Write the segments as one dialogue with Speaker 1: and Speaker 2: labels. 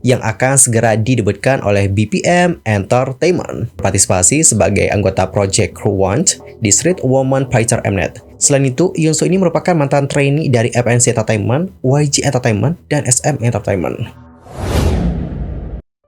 Speaker 1: yang akan segera didebutkan oleh BPM Entertainment. Partisipasi sebagai anggota Project Crew One di Street Woman Fighter Mnet. Selain itu, Yoonsu ini merupakan mantan trainee dari FNC Entertainment, YG Entertainment, dan SM Entertainment.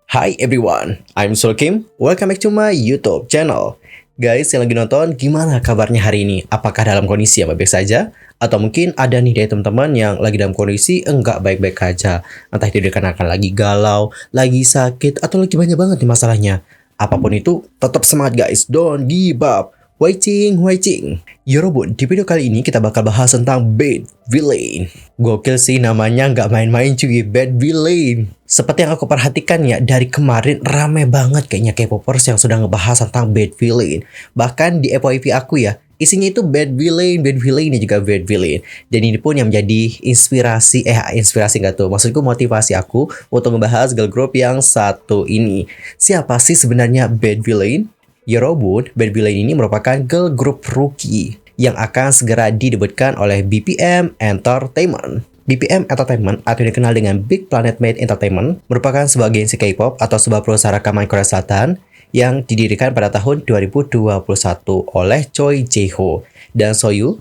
Speaker 1: Hi everyone, I'm Sul Kim. Welcome back to my YouTube channel. Guys yang lagi nonton, gimana kabarnya hari ini? Apakah dalam kondisi yang baik-baik saja? Atau mungkin ada nih dari teman-teman yang lagi dalam kondisi enggak baik-baik aja. Entah itu dikarenakan lagi galau, lagi sakit, atau lagi banyak banget nih masalahnya. Apapun itu, tetap semangat guys, don't give up. Waiting. Yorobun, di video kali ini kita bakal bahas tentang Bad Villain. Gokil sih namanya, nggak main-main cuy, Bad Villain. Seperti yang aku perhatikan ya, dari kemarin rame banget kayaknya K-popers yang sudah ngebahas tentang Bad Villain. Bahkan di FYP aku ya, isinya itu Bad Villain dan juga Bad Villain. Dan ini pun yang menjadi inspirasi nggak tuh, maksudku motivasi aku untuk membahas girl group yang satu ini. Siapa sih sebenarnya Bad Villain? Yorobun, Bad Villain ini merupakan girl group rookie yang akan segera didebutkan oleh BPM Entertainment. BPM Entertainment atau dikenal dengan Big Planet Made Entertainment merupakan sebuah agensi K-pop atau sebuah perusahaan rekaman Korea Selatan yang didirikan pada tahun 2021 oleh Choi Jae-ho. Dan Soyu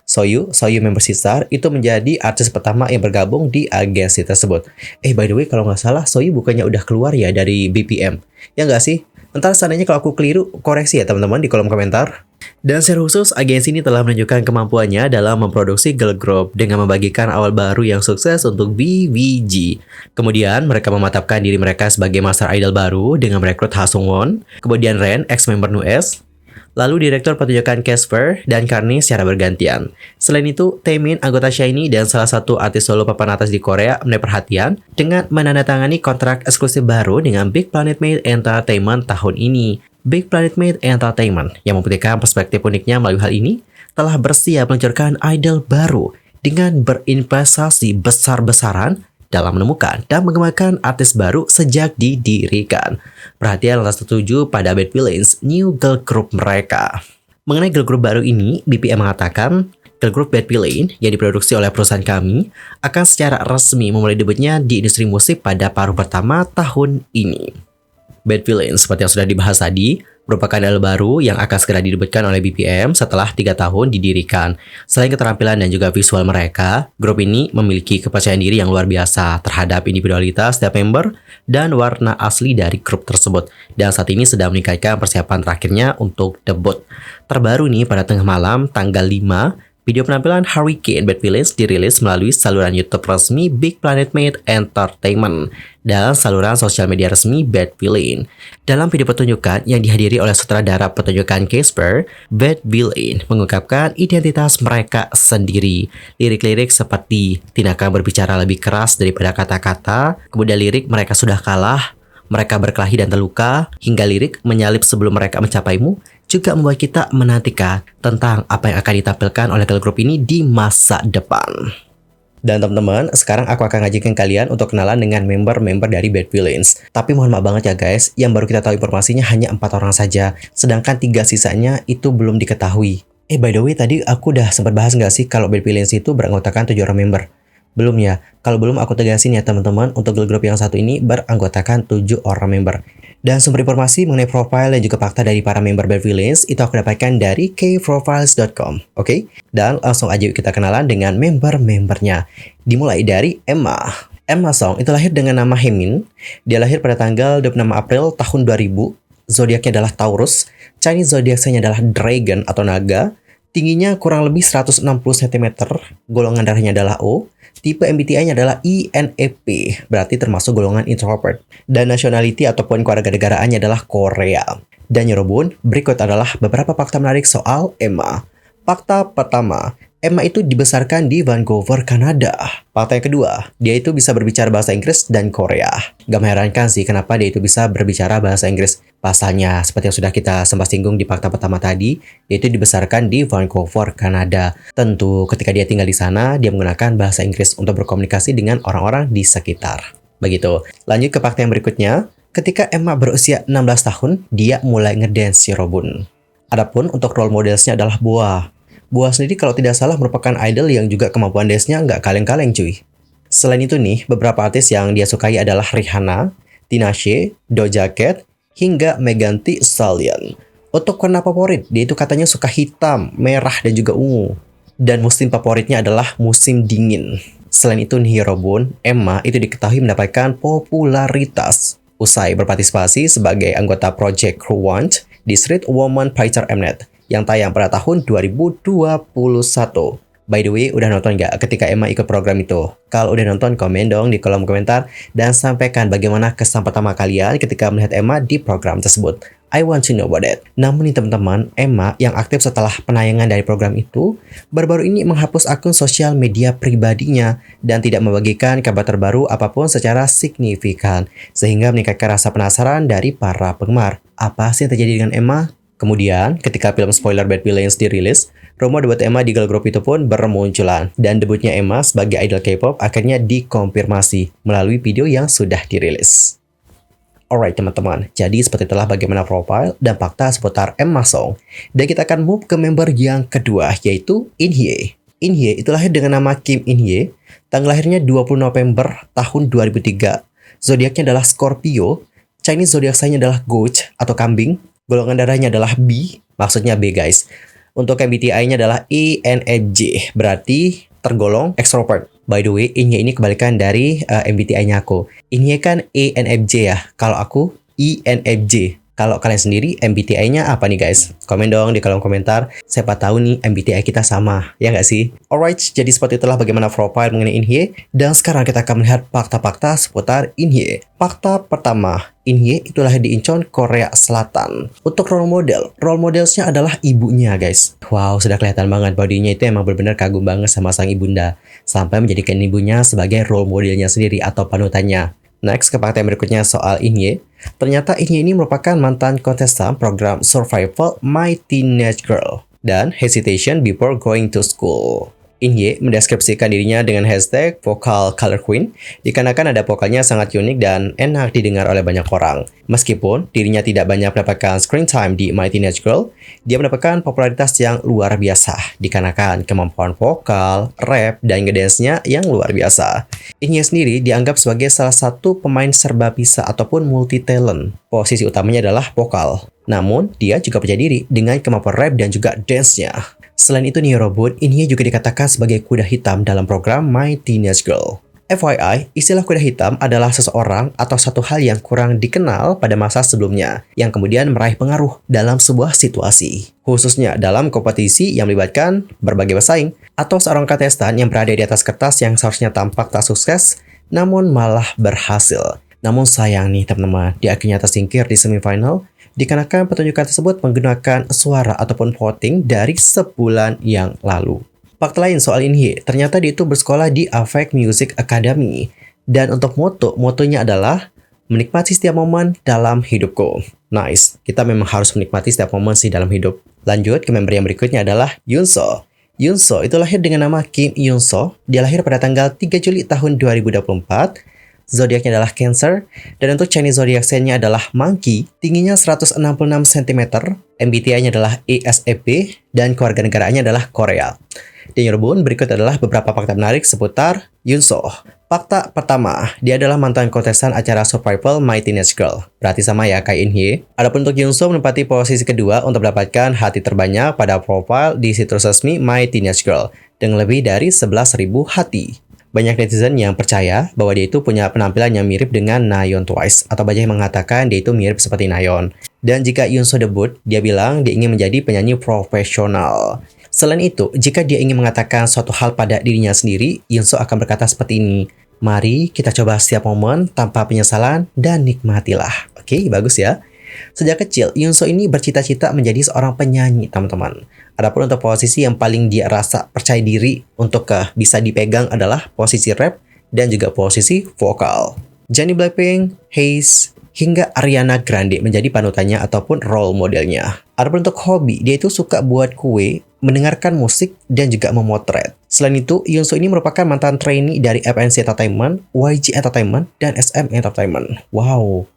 Speaker 1: member Sistar itu menjadi artis pertama yang bergabung di agensi tersebut. By the way, kalau nggak salah Soyu bukannya udah keluar ya dari BPM? Ya nggak sih? Entar seandainya kalau aku keliru, koreksi ya teman-teman di kolom komentar. Dan secara khusus, agensi ini telah menunjukkan kemampuannya dalam memproduksi girl group dengan membagikan awal baru yang sukses untuk BVG. Kemudian, mereka mematapkan diri mereka sebagai master idol baru dengan merekrut Ha Sung Won, kemudian Ren, ex-member NU'EST, lalu direktur pertunjukan Casper dan Carney secara bergantian. Selain itu, Taemin, anggota SHINee dan salah satu artis solo papan atas di Korea mendapat perhatian dengan menandatangani kontrak eksklusif baru dengan Big Planet Made Entertainment tahun ini. Big Planet Made Entertainment yang membuktikan perspektif uniknya melalui hal ini telah bersiap meluncurkan idol baru dengan berinvestasi besar-besaran dalam menemukan dan mengembangkan artis baru sejak didirikan. Perhatian lantas tertuju pada Bad Villain's new girl group mereka. Mengenai girl group baru ini, BPM mengatakan, girl group Bad Villain yang diproduksi oleh perusahaan kami akan secara resmi memulai debutnya di industri musik pada paruh pertama tahun ini. Bad Villain, seperti yang sudah dibahas tadi, merupakan idol baru yang akan segera didebutkan oleh BPM setelah 3 tahun didirikan. Selain keterampilan dan juga visual mereka, grup ini memiliki kepercayaan diri yang luar biasa terhadap individualitas setiap member dan warna asli dari grup tersebut. Dan saat ini sedang meningkatkan persiapan terakhirnya untuk debut. Terbaru nih pada tengah malam tanggal 5, video penampilan Hurricane Bad Villains dirilis melalui saluran YouTube resmi Big Planet Made Entertainment dan saluran sosial media resmi Bad Villain. Dalam video pertunjukan yang dihadiri oleh sutradara pertunjukan Casper, Bad Villain mengungkapkan identitas mereka sendiri. Lirik-lirik seperti tindakan berbicara lebih keras daripada kata-kata, kemudian lirik mereka sudah kalah, mereka berkelahi dan terluka, hingga lirik menyalip sebelum mereka mencapaimu, juga membuat kita menantikan tentang apa yang akan ditampilkan oleh girl group ini di masa depan. Dan teman-teman, sekarang aku akan ngajakin kalian untuk kenalan dengan member-member dari Bad Villains. Tapi mohon maaf banget ya guys, yang baru kita tahu informasinya hanya 4 orang saja, sedangkan 3 sisanya itu belum diketahui. By the way, tadi aku udah sempat bahas nggak sih kalau Bad Villains itu beranggotakan 7 orang member? Belum ya? Kalau belum aku tegasin ya teman-teman, untuk girl group yang satu ini beranggotakan 7 orang member. Dan sumber informasi mengenai profil dan juga fakta dari para member Bad Villains itu aku dapatkan dari kprofiles.com. Oke? Dan langsung aja kita kenalan dengan member-membernya. Dimulai dari Emma. Emma Song itu lahir dengan nama Hemin. Dia lahir pada tanggal 26 April tahun 2000. Zodiaknya adalah Taurus. Chinese zodiak sign-nya adalah Dragon atau naga. Tingginya kurang lebih 160 cm. Golongan darahnya adalah O. Tipe MBTI-nya adalah INFP, berarti termasuk golongan introvert. Dan nationality ataupun kewarganegaraannya adalah Korea. Dan Yorobun, berikut adalah beberapa fakta menarik soal Emma. Fakta pertama, Emma itu dibesarkan di Vancouver, Kanada. Fakta yang kedua, dia itu bisa berbicara bahasa Inggris dan Korea. Gak mengherankan sih kenapa dia itu bisa berbicara bahasa Inggris. Pasalnya, seperti yang sudah kita sempat singgung di fakta pertama tadi, dia itu dibesarkan di Vancouver, Kanada. Tentu, ketika dia tinggal di sana, dia menggunakan bahasa Inggris untuk berkomunikasi dengan orang-orang di sekitar. Begitu. Lanjut ke fakta yang berikutnya. Ketika Emma berusia 16 tahun, dia mulai ngedance Yorobun. Adapun untuk role modelsnya adalah Boa. Boa sendiri kalau tidak salah merupakan idol yang juga kemampuan dance-nya nggak kaleng-kaleng cuy. Selain itu nih, beberapa artis yang dia sukai adalah Rihanna, Tinashe, Doja Cat, hingga Megan Thee Stallion. Untuk warna favorit, dia itu katanya suka hitam, merah, dan juga ungu. Dan musim favoritnya adalah musim dingin. Selain itu nih Robun, Emma itu diketahui mendapatkan popularitas usai berpartisipasi sebagai anggota Project Crew One di Street Woman Fighter Mnet yang tayang pada tahun 2021. By the way, udah nonton nggak ketika Emma ikut program itu? Kalau udah nonton, komen dong di kolom komentar dan sampaikan bagaimana kesan pertama kalian ketika melihat Emma di program tersebut. I want to know about it. Namun nih teman-teman, Emma yang aktif setelah penayangan dari program itu, baru-baru ini menghapus akun sosial media pribadinya dan tidak membagikan kabar terbaru apapun secara signifikan, sehingga meningkatkan rasa penasaran dari para penggemar. Apa sih yang terjadi dengan Emma? Kemudian, ketika film spoiler Bad Villains dirilis, rumor debut Emma di girl group itu pun bermunculan. Dan debutnya Emma sebagai idol K-pop akhirnya dikonfirmasi melalui video yang sudah dirilis. Alright teman-teman, jadi seperti itulah bagaimana profile dan fakta seputar Emma Song. Dan kita akan move ke member yang kedua, yaitu In-hye. In-hye itu lahir dengan nama Kim In-hye, tanggal lahirnya 20 November tahun 2003. Zodiaknya adalah Scorpio, Chinese zodiak sign-nya adalah Goat atau kambing, golongan darahnya adalah B, maksudnya B guys. Untuk MBTI-nya adalah ENFJ, berarti tergolong extrovert. By the way, In-hye ini kebalikan dari MBTI-nya aku. In-hye kan ENFJ ya, kalau aku ENFJ. Kalau kalian sendiri MBTI-nya apa nih guys? Komen dong di kolom komentar, siapa tahu nih MBTI kita sama, ya nggak sih? Alright, jadi seperti itulah bagaimana profile mengenai In-hye. Dan sekarang kita akan melihat fakta-fakta seputar In-hye. Fakta pertama, In-hye itu lahir di Incheon, Korea Selatan. Untuk role modelsnya adalah ibunya guys. Wow, sudah kelihatan banget bodinya itu emang benar-benar kagum banget sama sang ibunda. Sampai menjadikan ibunya sebagai role modelnya sendiri atau panutannya. Next, ke fakta yang berikutnya soal In-hye. Ternyata In-hye ini merupakan mantan kontestan program Survival My Teenage Girl dan Hesitation Before Going to School. In-hye mendeskripsikan dirinya dengan hashtag Vocal Color Queen dikarenakan ada vokalnya sangat unik dan enak didengar oleh banyak orang. Meskipun dirinya tidak banyak mendapatkan screen time di My Teenage Girl, dia mendapatkan popularitas yang luar biasa dikarenakan kemampuan vokal, rap, dan ngedance-nya yang luar biasa. In-hye sendiri dianggap sebagai salah satu pemain serba bisa ataupun multi talent. Posisi utamanya adalah vokal. Namun, dia juga percaya diri dengan kemampuan rap dan juga dance-nya. Selain itu nih Robot, In-hye juga dikatakan sebagai kuda hitam dalam program My Teenage Girl. FYI, istilah kuda hitam adalah seseorang atau satu hal yang kurang dikenal pada masa sebelumnya, yang kemudian meraih pengaruh dalam sebuah situasi. Khususnya dalam kompetisi yang melibatkan berbagai pesaing, atau seorang kontestan yang berada di atas kertas yang seharusnya tampak tak sukses, namun malah berhasil. Namun sayang nih teman-teman, dia akhirnya tersingkir di semifinal, dikarenakan pertunjukan tersebut menggunakan suara ataupun voting dari sebulan yang lalu. Fakta lain soal In-hye, ternyata dia itu bersekolah di Avex Music Academy. Dan untuk motonya adalah menikmati setiap momen dalam hidupku. Nice, kita memang harus menikmati setiap momen sih dalam hidup. Lanjut ke member yang berikutnya adalah Yoonso. Yoonso itu lahir dengan nama Kim Yoonso. Dia lahir pada tanggal 3 Juli tahun 2024. Zodiaknya adalah Cancer, dan untuk Chinese zodiac sign-nya adalah Monkey, tingginya 166 cm, MBTI-nya adalah ESFP, dan kewarganegaraannya adalah Korea. Dan Yerbun, berikut adalah beberapa fakta menarik seputar Yoonso. Fakta pertama, dia adalah mantan kontestan acara Survival My Teenage Girl. Berarti sama ya kayak In-hye. Adapun untuk Yoonso menempati posisi kedua untuk mendapatkan hati terbanyak pada profile di situs resmi My Teenage Girl, dengan lebih dari 11.000 hati. Banyak netizen yang percaya bahwa dia itu punya penampilan yang mirip dengan Nayeon Twice, atau banyak yang mengatakan dia itu mirip seperti Nayeon. Dan jika Yoonso debut, dia bilang dia ingin menjadi penyanyi profesional. Selain itu, jika dia ingin mengatakan suatu hal pada dirinya sendiri, Yoonso akan berkata seperti ini, "Mari kita coba setiap momen tanpa penyesalan dan nikmatilah." Oke, bagus ya. Sejak kecil, Yoonso ini bercita-cita menjadi seorang penyanyi, teman-teman. Adapun untuk posisi yang paling dia rasa percaya diri untuk bisa dipegang adalah posisi rap dan juga posisi vokal. Jennie Blackpink, Haze, hingga Ariana Grande menjadi panutannya ataupun role modelnya. Adapun untuk hobi, dia itu suka buat kue, mendengarkan musik, dan juga memotret. Selain itu, Yoonso ini merupakan mantan trainee dari FNC Entertainment, YG Entertainment, dan SM Entertainment. Wow,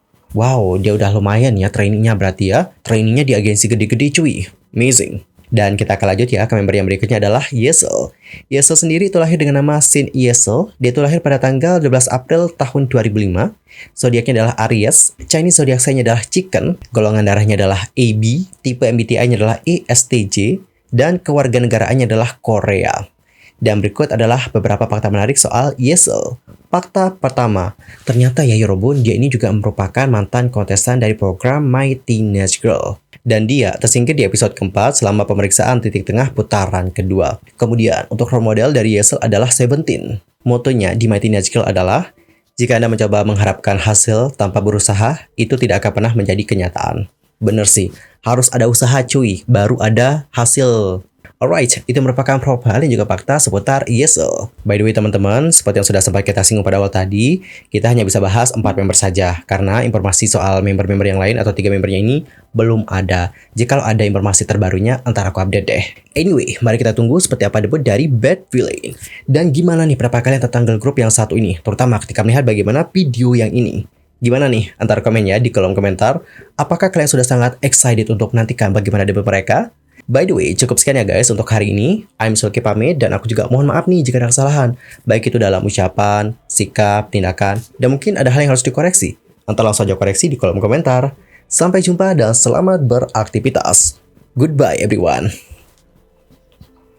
Speaker 1: dia udah lumayan ya trainee-nya berarti ya. Trainee-nya di agensi gede-gede cuy. Amazing. Dan kita akan lanjut ya ke member yang berikutnya adalah Yesel. Yesel sendiri itu lahir dengan nama Shin Yesel. Dia itu lahir pada tanggal 12 April tahun 2005. Zodiaknya adalah Aries. Chinese zodiak sign-nya adalah Chicken. Golongan darahnya adalah AB. Tipe MBTI-nya adalah ESTJ. Dan kewarganegaraannya adalah Korea. Dan berikut adalah beberapa fakta menarik soal Yesel. Fakta pertama, ternyata Yayi Robun dia ini juga merupakan mantan kontestan dari program My Teenage Girl. Dan dia tersingkir di episode keempat selama pemeriksaan titik tengah putaran kedua. Kemudian, untuk role model dari Yesel adalah Seventeen. Motonya di My Teenage Girl adalah, jika Anda mencoba mengharapkan hasil tanpa berusaha, itu tidak akan pernah menjadi kenyataan. Bener sih, harus ada usaha cuy, baru ada hasil. Alright, itu merupakan profil dan juga fakta seputar Yesel. By the way teman-teman, seperti yang sudah sempat kita singgung pada awal tadi, kita hanya bisa bahas 4 member saja, karena informasi soal member-member yang lain atau 3 membernya ini belum ada. Jika ada informasi terbarunya, ntar aku update deh. Anyway, mari kita tunggu seperti apa debut dari Bad Villain. Dan gimana nih pendapat kalian tentang girl group yang satu ini, terutama ketika melihat bagaimana video yang ini. Gimana nih? Antara komen ya di kolom komentar. Apakah kalian sudah sangat excited untuk nantikan bagaimana debut mereka? By the way, cukup sekian ya guys untuk hari ini. I'm Sulky pamit dan aku juga mohon maaf nih jika ada kesalahan. Baik itu dalam ucapan, sikap, tindakan, dan mungkin ada hal yang harus dikoreksi. Entah langsung aja koreksi di kolom komentar. Sampai jumpa dan selamat beraktivitas. Goodbye everyone.